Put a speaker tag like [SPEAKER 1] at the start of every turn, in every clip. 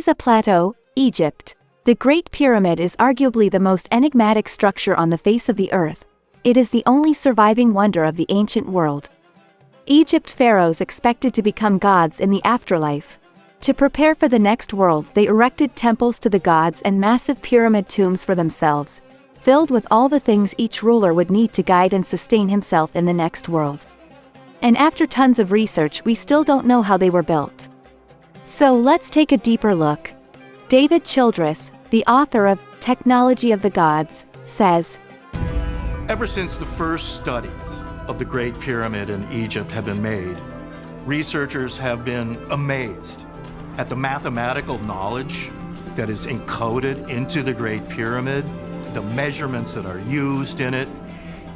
[SPEAKER 1] Giza Plateau, Egypt. The Great Pyramid is arguably the most enigmatic structure on the face of the earth. It is the only surviving wonder of the ancient world. Egypt pharaohs expected to become gods in the afterlife. To prepare for the next world, they erected temples to the gods and massive pyramid tombs for themselves, filled with all the things each ruler would need to guide and sustain himself in the next world. And after tons of research, we still don't know how they were built. So let's take a deeper look. David Childress, the author of Technology of the Gods, says,
[SPEAKER 2] Ever since the first studies of the Great Pyramid in Egypt have been made, researchers have been amazed at the mathematical knowledge that is encoded into the Great Pyramid, the measurements that are used in it.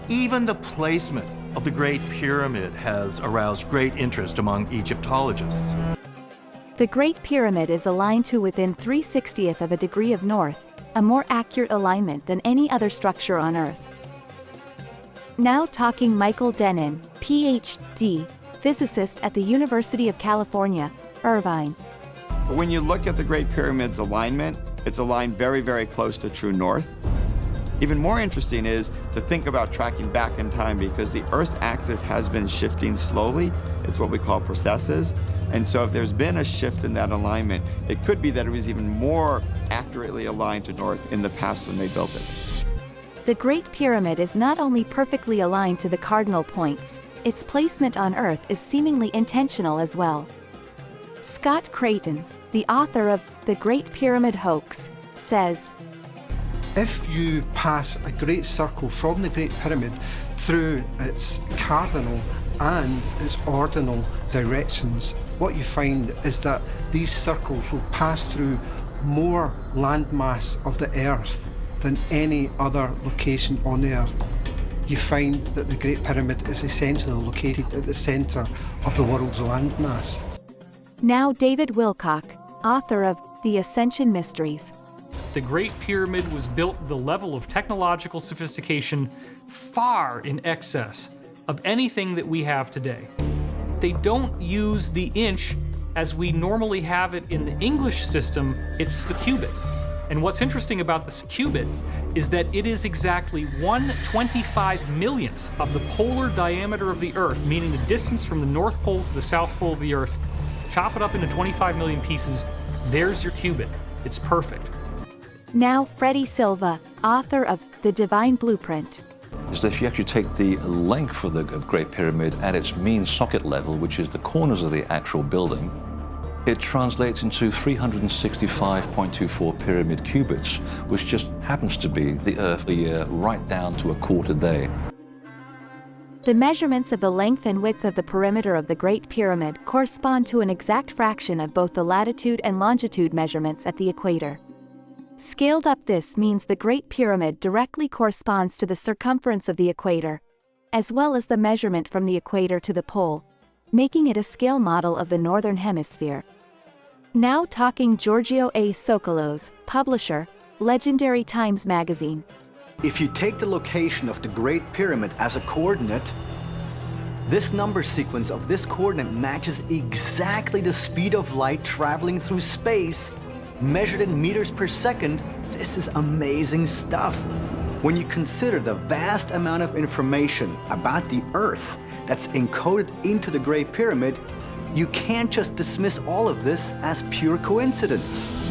[SPEAKER 2] Even the placement of the Great Pyramid has aroused great interest among Egyptologists.
[SPEAKER 1] The Great Pyramid is aligned to within 3/60th of a degree of north, a more accurate alignment than any other structure on Earth. Now talking Michael Dennin, Ph.D., physicist at the University of California, Irvine.
[SPEAKER 3] When you look at the Great Pyramid's alignment, it's aligned very, very close to true north. Even more interesting is to think about tracking back in time, because the Earth's axis has been shifting slowly. It's what we call precesses. And so if there's been a shift in that alignment, it could be that it was even more accurately aligned to north in the past when they built it.
[SPEAKER 1] The Great Pyramid is not only perfectly aligned to the cardinal points, its placement on Earth is seemingly intentional as well. Scott Creighton, the author of The Great Pyramid Hoax, says,
[SPEAKER 4] If you pass a great circle from the Great Pyramid through its cardinal and its ordinal directions, what you find is that these circles will pass through more landmass of the Earth than any other location on the Earth. You find that the Great Pyramid is essentially located at the centre of the world's landmass.
[SPEAKER 1] Now David Wilcock, author of The Ascension Mysteries.
[SPEAKER 5] The Great Pyramid was built with a level of technological sophistication far in excess of anything that we have today. They don't use the inch as we normally have it in the English system, it's the cubit. And what's interesting about this cubit is that it is exactly 1/25 millionth of the polar diameter of the Earth, meaning the distance from the North Pole to the South Pole of the Earth. Chop it up into 25 million pieces, there's your cubit. It's perfect.
[SPEAKER 1] Now Freddie Silva, author of The Divine Blueprint.
[SPEAKER 6] Is that if you actually take the length of the Great Pyramid at its mean socket level, which is the corners of the actual building, it translates into 365.24 pyramid cubits, which just happens to be the Earth a year right down to a quarter day.
[SPEAKER 1] The measurements of the length and width of the perimeter of the Great Pyramid correspond to an exact fraction of both the latitude and longitude measurements at the equator. Scaled up, this means the Great Pyramid directly corresponds to the circumference of the equator, as well as the measurement from the equator to the pole, making it a scale model of the Northern Hemisphere. Now talking Giorgio A. Sokolos, publisher, Legendary Times magazine.
[SPEAKER 7] If you take the location of the Great Pyramid as a coordinate, this number sequence of this coordinate matches exactly the speed of light traveling through space, measured in meters per second. This is amazing stuff. When you consider the vast amount of information about the Earth that's encoded into the Great Pyramid, you can't just dismiss all of this as pure coincidence.